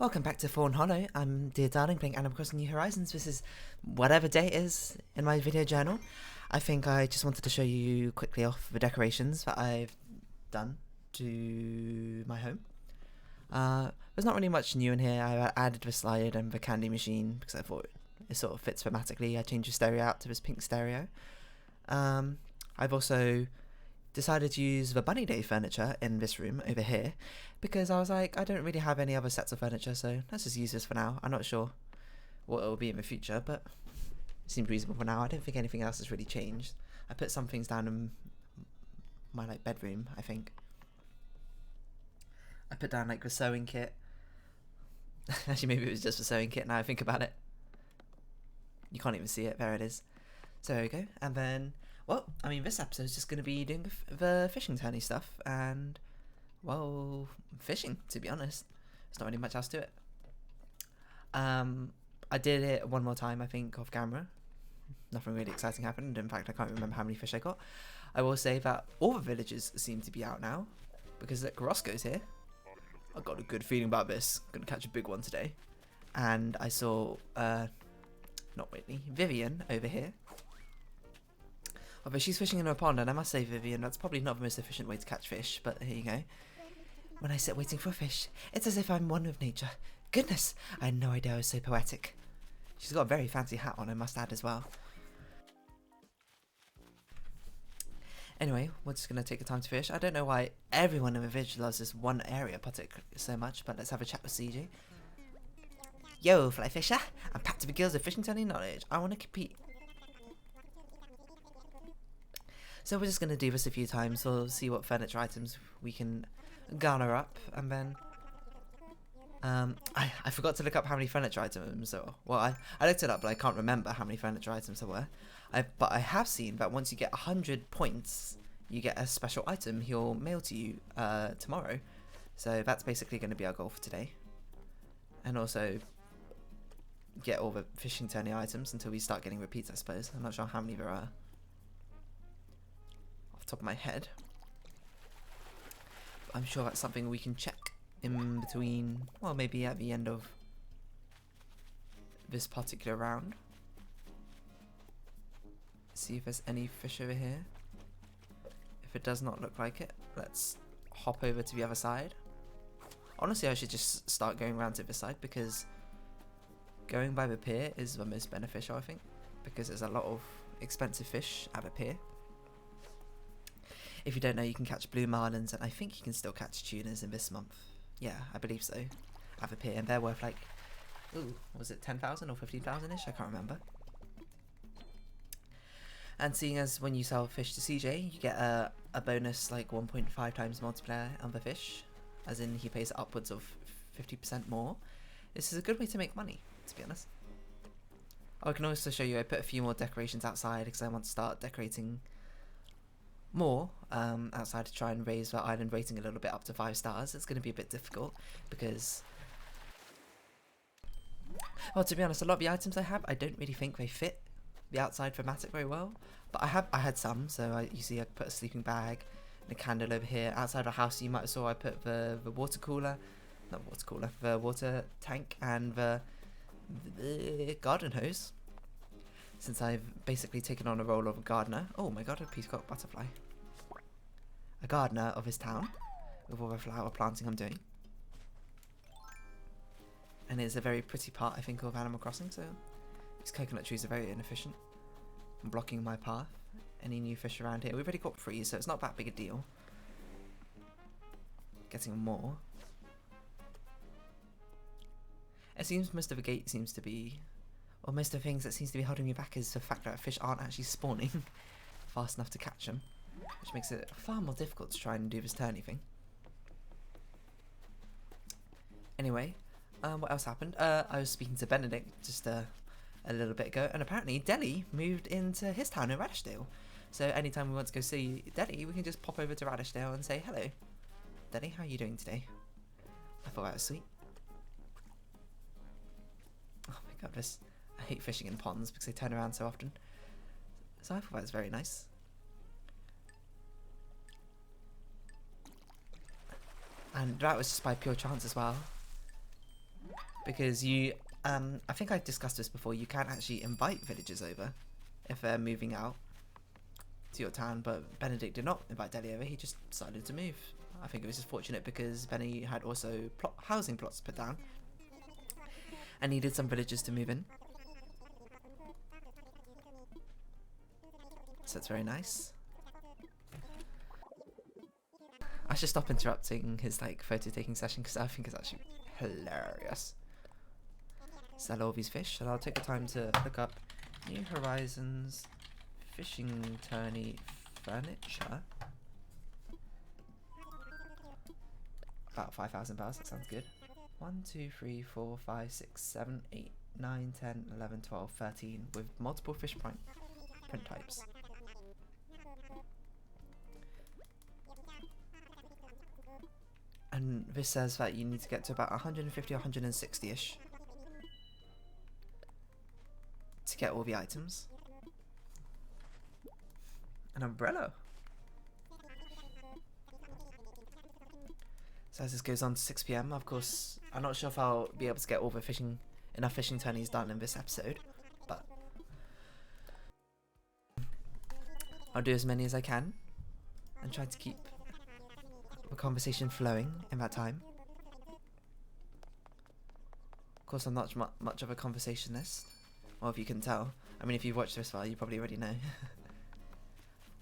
Welcome back to Fawnhollow. I'm Dear Darling playing Animal Crossing New Horizons. This is whatever day it is in my video journal. I think I just wanted to show you quickly off the decorations that I've done to my home. There's not really much new in here. I added the slide and the candy machine because I thought it sort of fits thematically. I changed the stereo out to this pink stereo. I've also decided to use the Bunny Day furniture in this room over here because I was like, I don't really have any other sets of furniture, so let's just use this for now. I'm not sure what it will be in the future, but it seemed reasonable for now. I don't think anything else has really changed. I put some things down in my bedroom, I think. I put down the sewing kit. Actually, maybe it was just the sewing kit now I think about it. You can't even see it. There it is. So there we go. And then, well, I mean, this episode is just going to be doing the fishing tourney stuff and, well, fishing, to be honest. There's not really much else to it. I did it one more time, I think, off camera. Nothing really exciting happened. In fact, I can't remember how many fish I got. I will say that all the villagers seem to be out now because Roscoe's here. I got a good feeling about this. Gonna catch a big one today. And I saw, not Whitney, Vivian over here. Although she's fishing in a pond, and I must say, Vivian, that's probably not the most efficient way to catch fish, but here you go. When I sit waiting for a fish, it's as if I'm one with nature. Goodness, I had no idea I was so poetic. She's got a very fancy hat on, I must add, as well. Anyway, we're just going to take the time to fish. I don't know why everyone in the village loves this one area particularly so much, but let's have a chat with CJ. Yo, fly fisher, I'm packed to the gills of fishing tourney knowledge. I want to compete. So we're just going to do this a few times. We'll see what furniture items we can garner up. And then I forgot to look up how many furniture items there were. Well, I looked it up, but I can't remember how many furniture items there were. But I have seen that once you get 100 points, you get a special item he'll mail to you tomorrow. So that's basically going to be our goal for today. And also get all the fishing tourney items until we start getting repeats, I suppose. I'm not sure how many there are top of my head, but I'm sure that's something we can check in between, well, maybe at the end of this particular round. See if there's any fish over here. If it does not look like it, let's hop over to the other side. Honestly, I should just start going around to this side because going by the pier is the most beneficial, I think, because there's a lot of expensive fish at the pier. If you don't know, you can catch blue marlins, and I think you can still catch tunas in this month. Yeah, I believe so. At the pier, and they're worth like, ooh, was it 10,000 or 15,000-ish? I can't remember. And seeing as when you sell fish to CJ, you get a bonus like 1.5 times multiplier on the fish, as in he pays upwards of 50% more. This is a good way to make money, to be honest. Oh, I can also show you, I put a few more decorations outside because I want to start decorating more outside to try and raise the island rating a little bit up to 5 stars. It's going to be a bit difficult because, well, to be honest, a lot of the items I have, I don't really think they fit the outside thematic very well. But I had some, so you see I put a sleeping bag and a candle over here. Outside the house, you might have saw I put the water cooler, not water cooler, the water tank and the garden hose. Since I've basically taken on a role of a gardener. Oh my god, a peacock butterfly. A gardener of his town with all the flower planting I'm doing. And it's a very pretty part, I think, of Animal Crossing, so these coconut trees are very inefficient and blocking my path. Any new fish around here? We've already got 3, so it's not that big a deal. Getting more. It seems most of the gate seems to be, or most of the things that seems to be holding me back is the fact that fish aren't actually spawning fast enough to catch them, which makes it far more difficult to try and do this tourney thing. Anyway, what else happened? I was speaking to Benedict just a little bit ago, and apparently Deli moved into his town in Radishdale. So anytime we want to go see Deli, we can just pop over to Radishdale and say, hello, Deli, how are you doing today? I thought that was sweet. Oh my god, I hate fishing in ponds because they turn around so often. So I thought that was very nice. And that was just by pure chance as well. because you, I think I discussed this before, you can actually invite villagers over if they're moving out to your town, but Benedict did not invite Deli over, he just decided to move. I think it was just fortunate because Benny had also housing plots put down and needed some villagers to move in. So that's very nice. I should stop interrupting his like photo taking session because I think it's actually hilarious. Sell all these fish, and I'll take the time to look up New Horizons fishing tourney furniture. About 5,000 bells, that sounds good. 1, 2, 3, 4, 5, 6, 7, 8, 9, 10, 11, 12, 13 with multiple fish print types. And this says that you need to get to about 150 or 160-ish to get all the items. An umbrella. So as this goes on to 6 PM, of course, I'm not sure if I'll be able to get all the enough fishing tourneys done in this episode, but I'll do as many as I can and try to keep the conversation flowing in that time. Of course, I'm not much of a conversationalist, or if you can tell. I mean, if you've watched this far, you probably already know.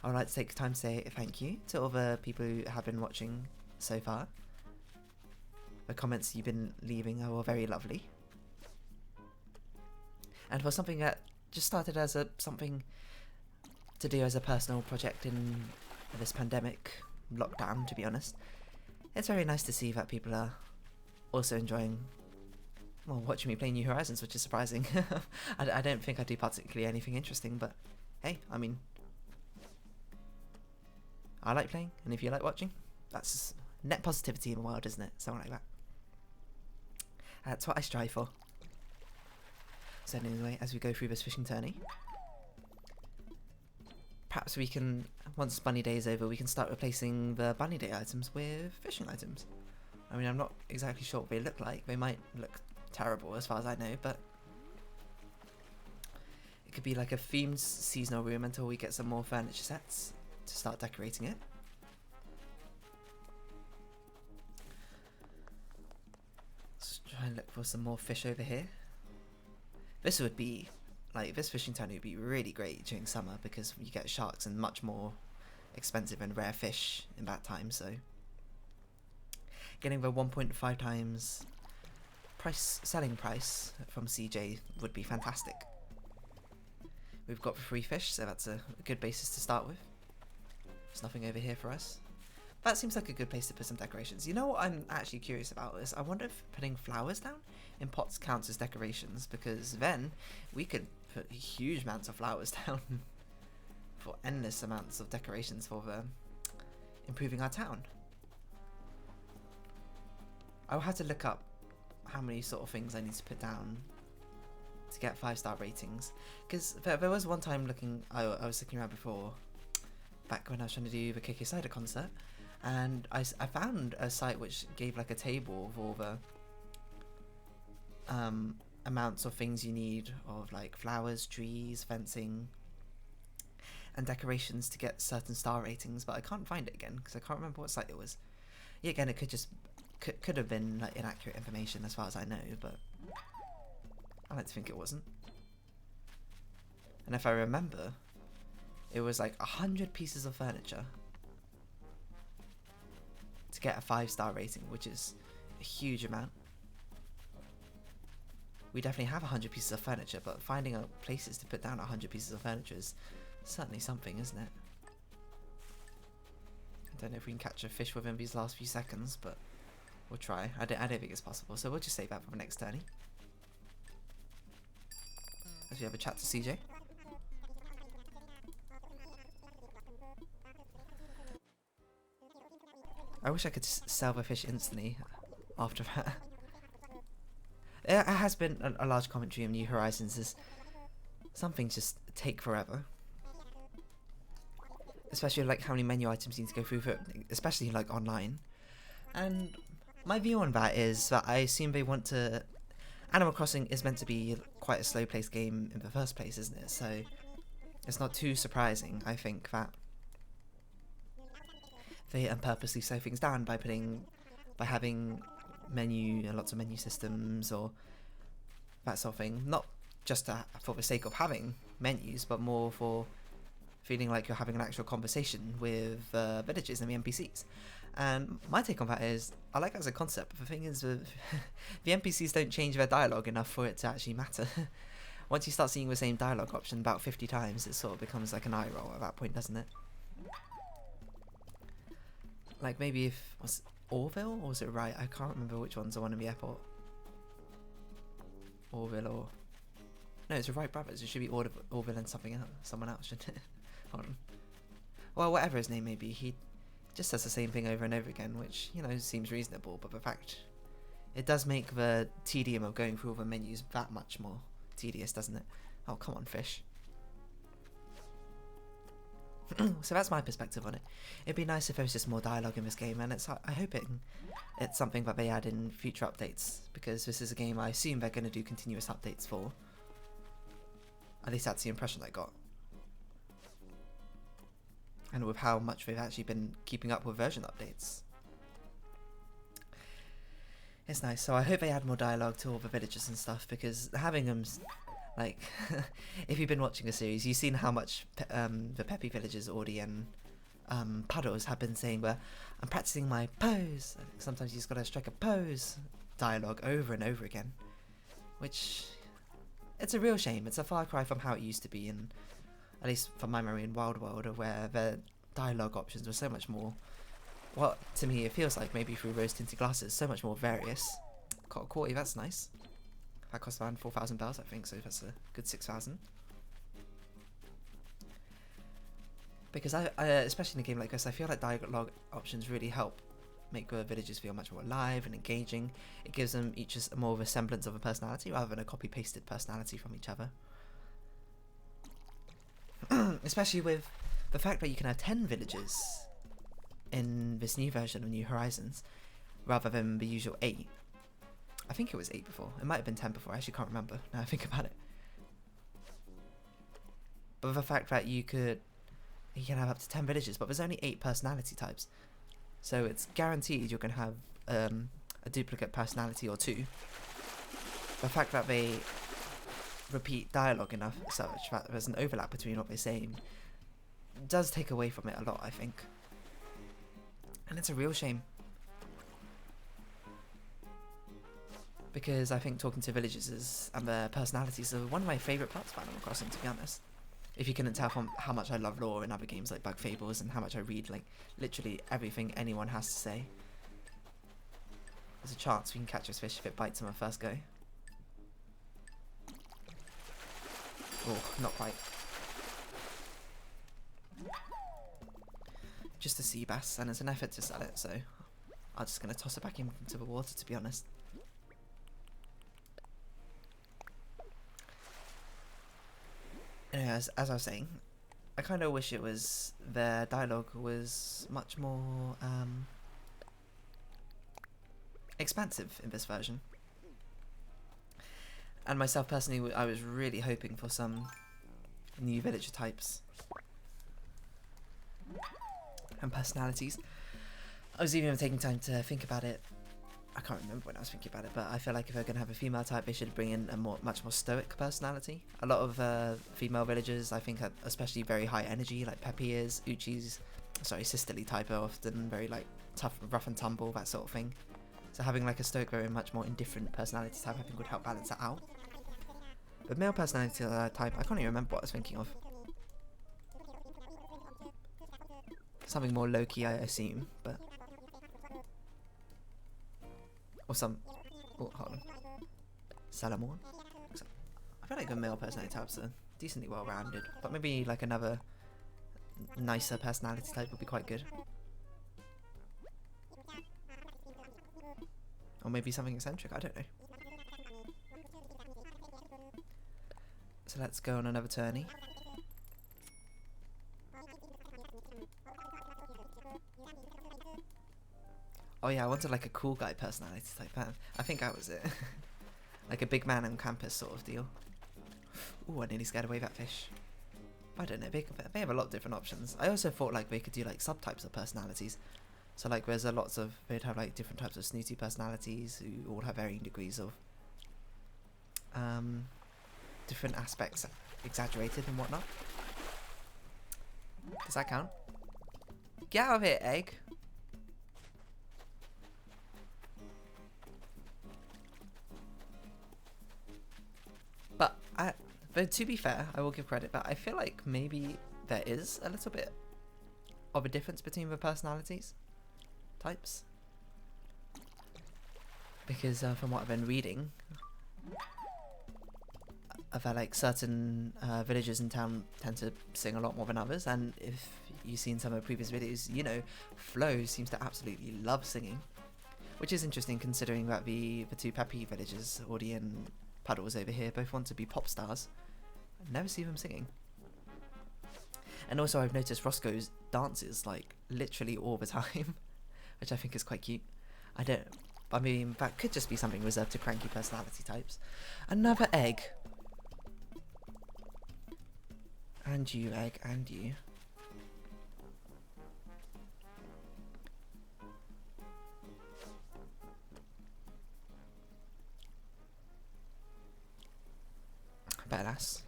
I would like to take time to say thank you to all the people who have been watching so far. The comments you've been leaving are all very lovely. And for something that just started as something to do as a personal project in this pandemic lockdown, to be honest, it's very nice to see that people are also enjoying, well, watching me play New Horizons, which is surprising. I don't think I do particularly anything interesting, but hey, I mean, I like playing, and if you like watching, that's net positivity in the world, isn't it? Something like that. That's what I strive for. So anyway, as we go through this fishing tourney, perhaps we can, once Bunny Day is over, we can start replacing the Bunny Day items with fishing items. I mean, I'm not exactly sure what they look like. They might look terrible as far as I know, but it could be like a themed seasonal room until we get some more furniture sets to start decorating it. Let's try and look for some more fish over here. This would be, like, this fishing tourney would be really great during summer because you get sharks and much more expensive and rare fish in that time, so getting the 1.5 times selling price from CJ would be fantastic. We've got the 3 fish, so that's a good basis to start with. There's nothing over here for us. That seems like a good place to put some decorations. You know what I'm actually curious about is I wonder if putting flowers down in pots counts as decorations, because then we could put huge amounts of flowers down for endless amounts of decorations for improving our town. I'll have to look up how many sort of things I need to put down to get 5-star ratings, because there was one time I was looking around before, back when I was trying to do the KK Cider concert, and I found a site which gave like a table of all the amounts of things you need of like flowers, trees, fencing and decorations to get certain star ratings, but I can't find it again because I can't remember what site it was. Yeah, again, it could have been like inaccurate information as far as I know, but I like to think it wasn't. And if I remember, it was like 100 pieces of furniture to get a 5-star rating, which is a huge amount. We definitely have 100 pieces of furniture, but finding out places to put down 100 pieces of furniture is certainly something, isn't it? I don't know if we can catch a fish within these last few seconds, but we'll try. I don't think it's possible, so we'll just save that for the next tourney. As we have a chat to CJ. I wish I could sell the fish instantly after that. It has been a large commentary of New Horizons, is some things just take forever. Especially like how many menu items you need to go through for, especially like online. And my view on that is that I assume they want to Animal Crossing is meant to be quite a slow-paced game in the first place, isn't it? So it's not too surprising, I think, that they purposely slow things down by having lots of menu systems or that sort of thing. Not just for the sake of having menus, but more for feeling like you're having an actual conversation with villagers and the NPCs. And my take on that is, I like that as a concept, but the thing is, the NPCs don't change their dialogue enough for it to actually matter. Once you start seeing the same dialogue option about 50 times, it sort of becomes like an eye roll at that point, doesn't it? Like maybe if, was it Orville, or was it Wright? I can't remember which one's the one in the airport. Orville or... No, it's the Wright brothers. It should be Orville and someone else, shouldn't it? Hold on. Well, whatever his name may be, he just says the same thing over and over again, which, you know, seems reasonable, but the fact, it does make the tedium of going through all the menus that much more tedious, doesn't it? Oh, come on, fish. So that's my perspective on it. It'd be nice if there was just more dialogue in this game, and I hope it's something that they add in future updates, because this is a game I assume they're going to do continuous updates for. At least that's the impression I got. And with how much they've actually been keeping up with version updates. It's nice. So I hope they add more dialogue to all the villagers and stuff, because having them, like, if you've been watching the series, you've seen how much the Peppy villagers, Audie and Puddles, have been saying where I'm practicing my pose. Sometimes you just gotta strike a pose dialogue over and over again. Which, it's a real shame. It's a far cry from how it used to be in, at least from my memory, in Wild World, where the dialogue options were so much more, what to me it feels like, maybe through rose tinted glasses, so much more various. Got a quarter, that's nice. That costs around 4,000 bells, I think, so that's a good 6,000. Because I especially in a game like this, I feel like dialogue options really help make the villagers feel much more alive and engaging. It gives them each just more of a semblance of a personality rather than a copy-pasted personality from each other. Especially with the fact that you can have 10 villagers in this new version of New Horizons rather than the usual 8. I think it was 8 before. It might have been 10 before. I actually can't remember now I think about it. But the fact that you can have up to 10 villagers, but there's only 8 personality types. So it's guaranteed you're going to have a duplicate personality or 2. The fact that they repeat dialogue enough such that there's an overlap between what they're saying does take away from it a lot, I think. And it's a real shame. Because I think talking to villagers and their personalities are one of my favourite parts of Animal Crossing, to be honest. If you couldn't tell from how much I love lore in other games like Bug Fables and how much I read like literally everything anyone has to say. There's a chance we can catch this fish if it bites on our first go. Oh, not quite. Just a sea bass, and it's an effort to sell it, so I'm just going to toss it back into the water, to be honest. Anyway, as I was saying, I kind of wish their dialogue was much more expansive in this version. And myself personally, I was really hoping for some new villager types and personalities. I was even taking time to think about it. I can't remember when I was thinking about it, but I feel like if they're going to have a female type, they should bring in a much more stoic personality. A lot of female villagers, I think, are especially very high energy, like Peppy is. Uchi's, sisterly type are often very like tough, rough and tumble, that sort of thing. So having like a stoic, very much more indifferent personality type, I think would help balance that out. But male personality type, I can't even remember what I was thinking of. Something more low-key, I assume, but... Or some... Oh, hold on. Salamon? I feel like the male personality types are decently well-rounded, but maybe like another nicer personality type would be quite good. Or maybe something eccentric, I don't know. So let's go on another tourney. Oh yeah, I wanted like a cool guy personality type. I think that was it. Like a big man on campus sort of deal. Ooh, I nearly scared away that fish. I don't know, they have a lot of different options. I also thought like they could do like subtypes of personalities. So like there's they'd have like different types of snooty personalities who all have varying degrees of different aspects exaggerated and whatnot. Does that count? Get out of here, egg. But to be fair, I will give credit, but I feel like maybe there is a little bit of a difference between the personalities types. Because from what I've been reading, I've had like certain villagers in town tend to sing a lot more than others, and if you've seen some of the previous videos, you know, Flo seems to absolutely love singing, which is interesting considering that the two peppy villagers, Audie and Puddles over here, both want to be pop stars. I never see them singing. And also I've noticed Roscoe's dances like literally all the time, which I think is quite cute. I mean, that could just be something reserved to cranky personality types. Another egg. And you, egg, and you. Badass.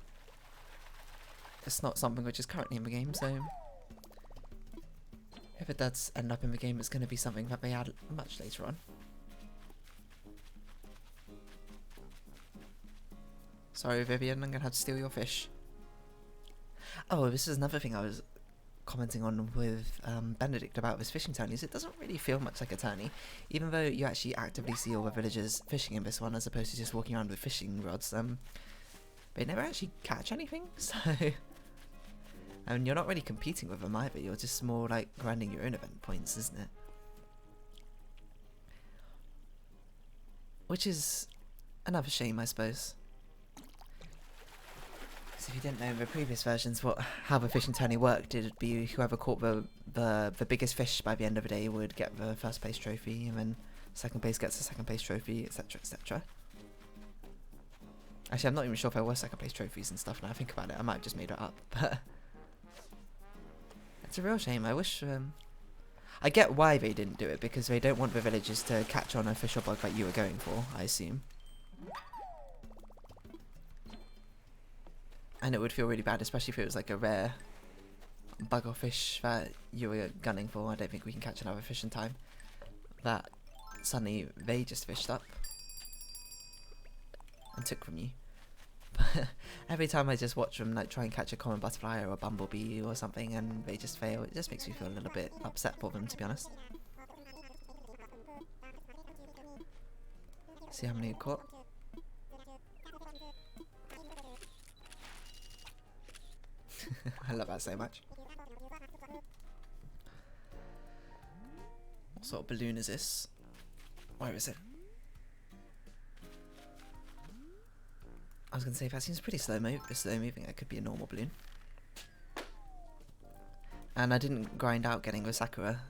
It's not something which is currently in the game, so if it does end up in the game, it's going to be something that they add much later on. Sorry, Vivian, I'm going to have to steal your fish. Oh, this is another thing I was commenting on with Benedict about this fishing tourney, is it doesn't really feel much like a tourney, even though you actually actively see all the villagers fishing in this one, as opposed to just walking around with fishing rods. They never actually catch anything, so I mean, you're not really competing with them either, you're just more like grinding your own event points, isn't it? Which is another shame, I suppose. Because if you didn't know in the previous versions how the fishing tourney worked, it'd be whoever caught the biggest fish by the end of the day would get the first place trophy, and then second place gets the second place trophy, etc, etc. Actually, I'm not even sure if there were second place trophies and stuff now I think about it. I might have just made it up, but it's a real shame. I wish I get why they didn't do it, because they don't want the villagers to catch on a fish or bug that you were going for, I assume. And it would feel really bad, especially if it was like a rare bug or fish that you were gunning for. I don't think we can catch another fish in time. That suddenly they just fished up and took from you. But every time I just watch them like try and catch a common butterfly or a bumblebee or something and they just fail, it just makes me feel a little bit upset for them, to be honest. See how many you caught. I love that so much. What sort of balloon is this? Where is it? I was going to say, if that seems pretty slow moving, it could be a normal balloon. And I didn't grind out getting the Sakura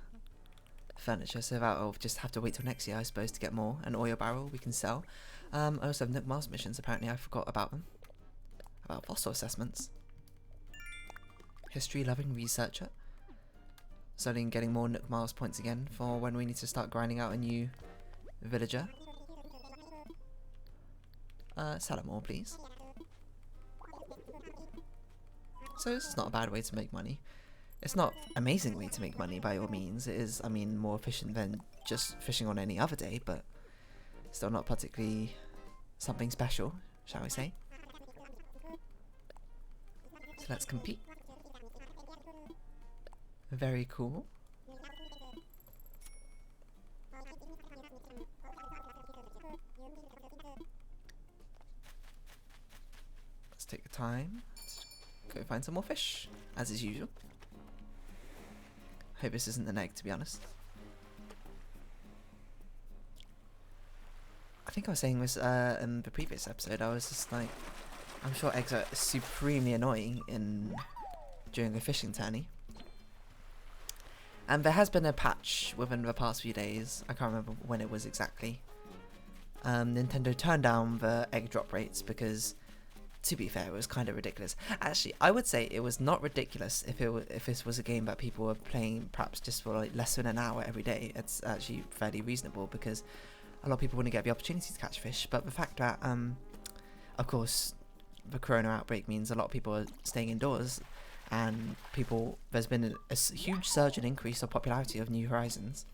furniture, so that'll just have to wait till next year, I suppose, to get more. An oil barrel we can sell. I also have Nook Mars missions, apparently I forgot about them. About fossil assessments. History-loving researcher. Starting getting more Nook Mars points again for when we need to start grinding out a new villager. Sell it more, please. So this is not a bad way to make money. It's not an amazing way to make money by all means. It is, I mean, more efficient than just fishing on any other day, but still not particularly something special, shall we say. So let's compete. Very cool. Let's take the time. Let's go find some more fish, as is usual. Hope this isn't an egg, to be honest. I think I was saying this in the previous episode. I was just like, I'm sure eggs are supremely annoying during a fishing tourney. And there has been a patch within the past few days. I can't remember when it was exactly. Nintendo turned down the egg drop rates because, to be fair, it was kind of ridiculous. Actually, I would say it was not ridiculous if this was a game that people were playing perhaps just for like less than an hour every day. It's actually fairly reasonable because a lot of people wouldn't get the opportunity to catch fish. But the fact that, of course, the corona outbreak means a lot of people are staying indoors, and there's been a huge surge and increase of popularity of New Horizons,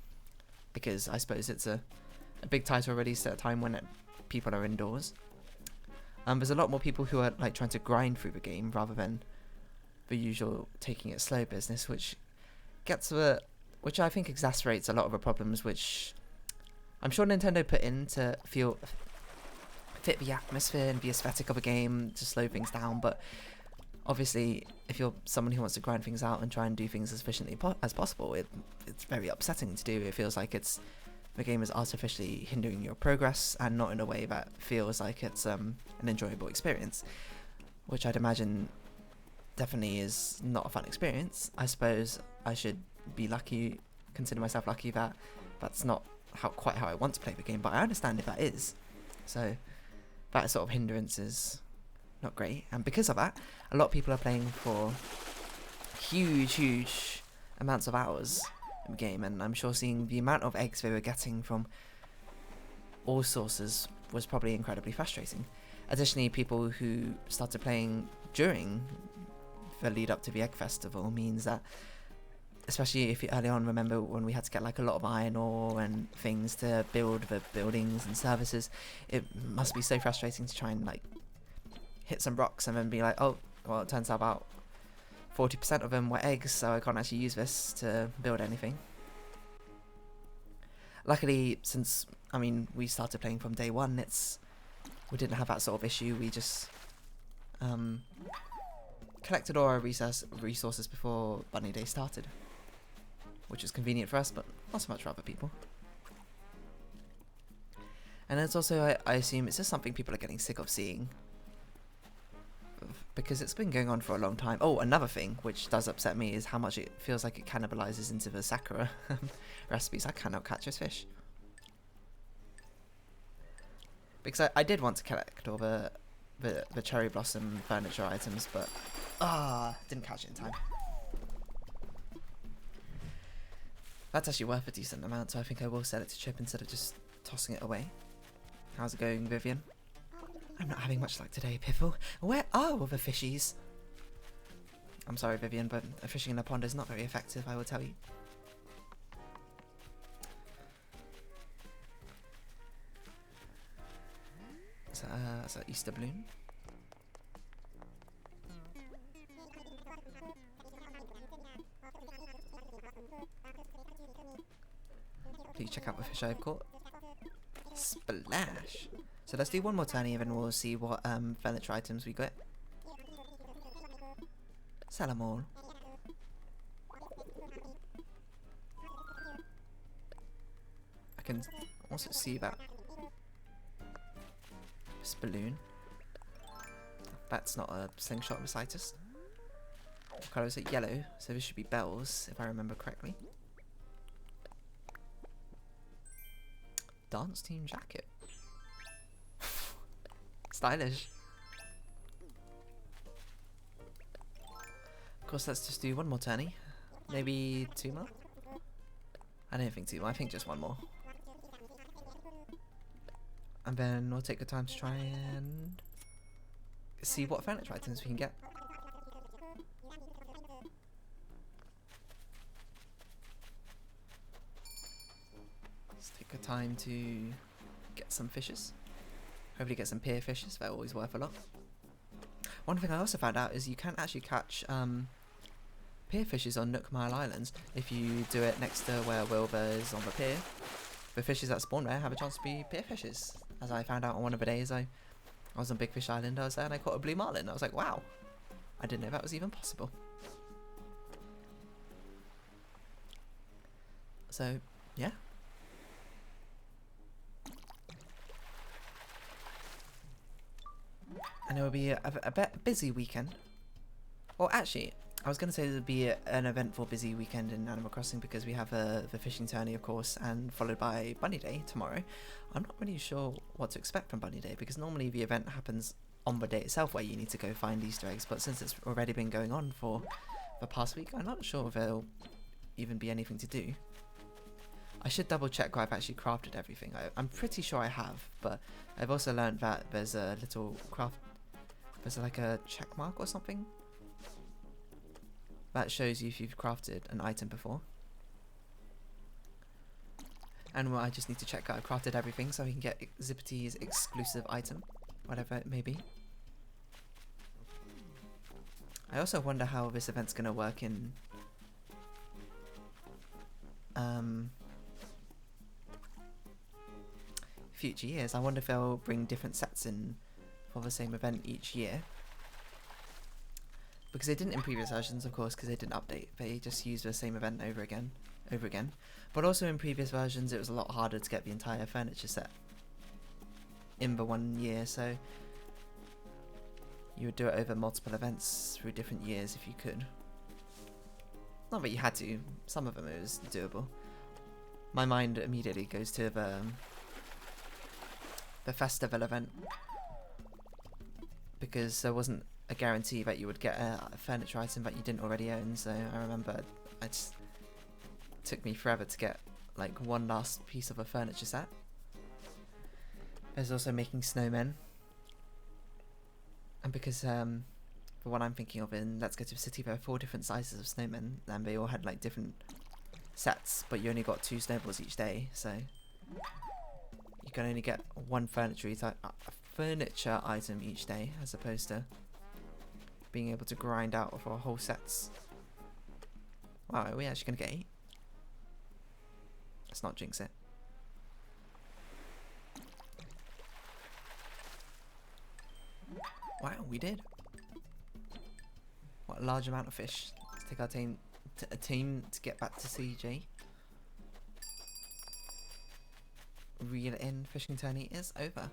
because I suppose it's a big title released at a time when people are indoors. There's a lot more people who are like trying to grind through the game rather than the usual taking it slow business, which I think exacerbates a lot of the problems which I'm sure Nintendo put in to fit the atmosphere and the aesthetic of a game to slow things down. But obviously, if you're someone who wants to grind things out and try and do things as efficiently as possible, it's very upsetting to do. It feels like the game is artificially hindering your progress, and not in a way that feels like it's an enjoyable experience, which I'd imagine definitely is not a fun experience. I suppose I should consider myself lucky that that's not quite how I want to play the game, but I understand if that is. So that sort of hindrance is not great, and because of that, a lot of people are playing for huge amounts of hours in the game, and I'm sure seeing the amount of eggs they were getting from all sources was probably incredibly frustrating. Additionally, people who started playing during the lead up to the Egg Festival means that, especially if you early on remember when we had to get like a lot of iron ore and things to build the buildings and services, it must be so frustrating to try and like hit some rocks and then be like, oh, well, it turns out about 40% of them were eggs, so I can't actually use this to build anything. Luckily, since we started playing from day one, we didn't have that sort of issue. We just collected all our resources before Bunny Day started, which was convenient for us, but not so much for other people. And it's also, I assume, it's just something people are getting sick of seeing, because it's been going on for a long time. Oh, another thing which does upset me is how much it feels like it cannibalizes into the Sakura recipes. I cannot catch this fish. Because I did want to collect all the cherry blossom furniture items, but didn't catch it in time. That's actually worth a decent amount, so I think I will sell it to Chip instead of just tossing it away. How's it going, Vivian? I'm not having much luck today, Piffle. Where are all the fishies? I'm sorry, Vivian, but fishing in a pond is not very effective, I will tell you. Is that Easter bloom? Please check out the fish I've caught. Splash! So let's do one more turn and then we'll see what furniture items we get. Sell them all. I can also see that this balloon. That's not a slingshot recitist. What colour is it? Yellow. So this should be bells, if I remember correctly. Dance team jacket. Stylish. Of course, let's just do one more tourney. Maybe two more? I don't think two more, I think just one more. And then we'll take the time to try and see what furniture items we can get. Let's take the time to get some fishes. Hopefully get some pier fishes, they're always worth a lot. One thing I also found out is you can actually catch pier fishes on Nook Mile Islands if you do it next to where Wilbur is on the pier. The fishes that spawn there have a chance to be pier fishes. As I found out on one of the days I was on Big Fish Island, I was there and I caught a blue marlin. I was like, wow, I didn't know that was even possible. So, yeah. And it will be a bit busy weekend. Well, actually, I was going to say there'd be an eventful busy weekend in Animal Crossing because we have the fishing tourney, of course, and followed by Bunny Day tomorrow. I'm not really sure what to expect from Bunny Day because normally the event happens on the day itself where you need to go find Easter eggs, but since it's already been going on for the past week, I'm not sure if there'll even be anything to do. I should double check where I've actually crafted everything. I'm pretty sure I have, but I've also learned that there's a little there's like a check mark or something that shows you if you've crafted an item before. And well, I just need to check that I've crafted everything so I can get Zippity's exclusive item, whatever it may be. I also wonder how this event's going to work in future years. I wonder if they'll bring different sets in for the same event each year. Because they didn't in previous versions, of course, because they didn't update. They just used the same event over again. But also in previous versions, it was a lot harder to get the entire furniture set in the one year, so you would do it over multiple events through different years if you could. Not that you had to. Some of them it was doable. My mind immediately goes to the festival event because there wasn't a guarantee that you would get a furniture item that you didn't already own, so I remember it took me forever to get like one last piece of a furniture set. There's also making snowmen, and because the one I'm thinking of in Let's Go to the City, there are 4 different sizes of snowmen and they all had like different sets, but you only got 2 snowballs each day, so you can only get one furniture item each day as opposed to being able to grind out for whole sets. Wow, are we actually going to get 8? Let's not jinx it. Wow, we did. What a large amount of fish. Let's take our team to get back to CJ. Reel it in, fishing tourney is over.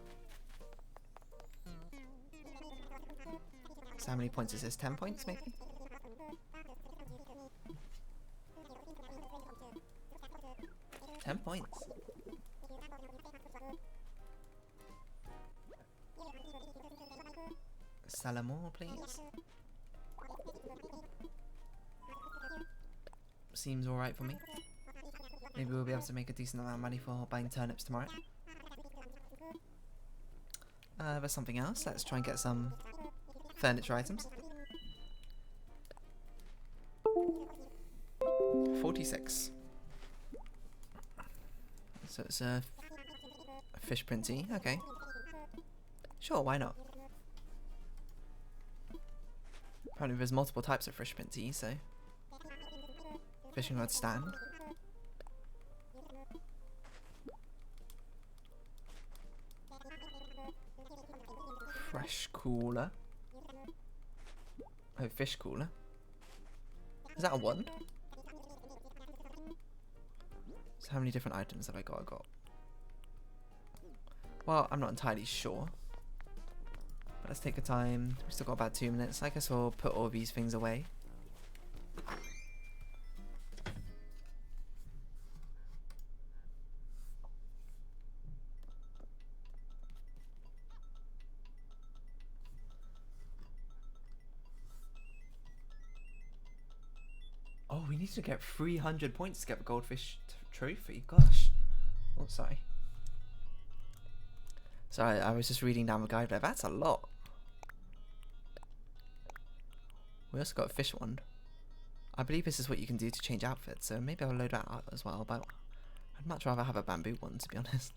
So how many points is this? 10 points maybe? Points. Sell more, please. Seems alright for me. Maybe we'll be able to make a decent amount of money for buying turnips tomorrow. There's something else. Let's try and get some furniture items. 46. So it's a fish printy. Okay. Sure, why not? Apparently there's multiple types of fish printy, so fishing rod stand. Fresh cooler. Oh, fish cooler. Is that a wand? So how many different items have I got? Well, I'm not entirely sure. But let's take a time. We've still got about 2 minutes. I guess we'll put all these things away. Oh, we need to get 300 points to get the goldfish trophy. Gosh. Oh, sorry. Sorry, I was just reading down the guide there. That's a lot. We also got a fish wand. I believe this is what you can do to change outfits, so maybe I'll load that out as well, but I'd much rather have a bamboo one, to be honest.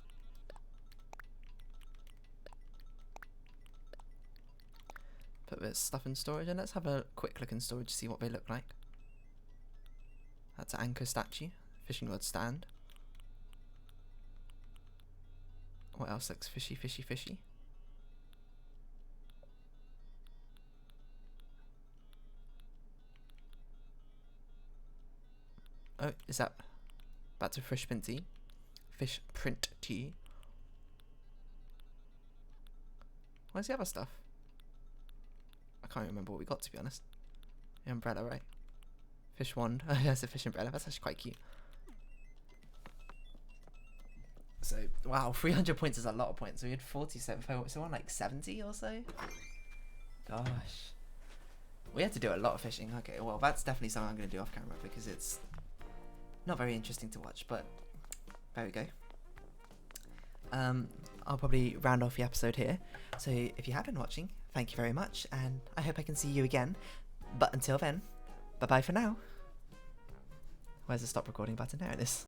Put this stuff in storage, and let's have a quick look in storage to see what they look like. That's an anchor statue, fishing rod stand. What else looks fishy, fishy, fishy? Oh, is that back to fish print tea? Fish print tea. Where's the other stuff? I can't remember what we got, to be honest. The umbrella, right? Fish wand. Oh, that's a fish umbrella. That's actually quite cute. So, wow, 300 points is a lot of points. So we had 47, so on like 70 or so? Gosh. We had to do a lot of fishing. Okay, well, that's definitely something I'm going to do off camera because it's not very interesting to watch, but there we go. I'll probably round off the episode here. So if you have been watching, thank you very much, and I hope I can see you again. But until then, bye-bye for now. Where's the stop recording button? There it is.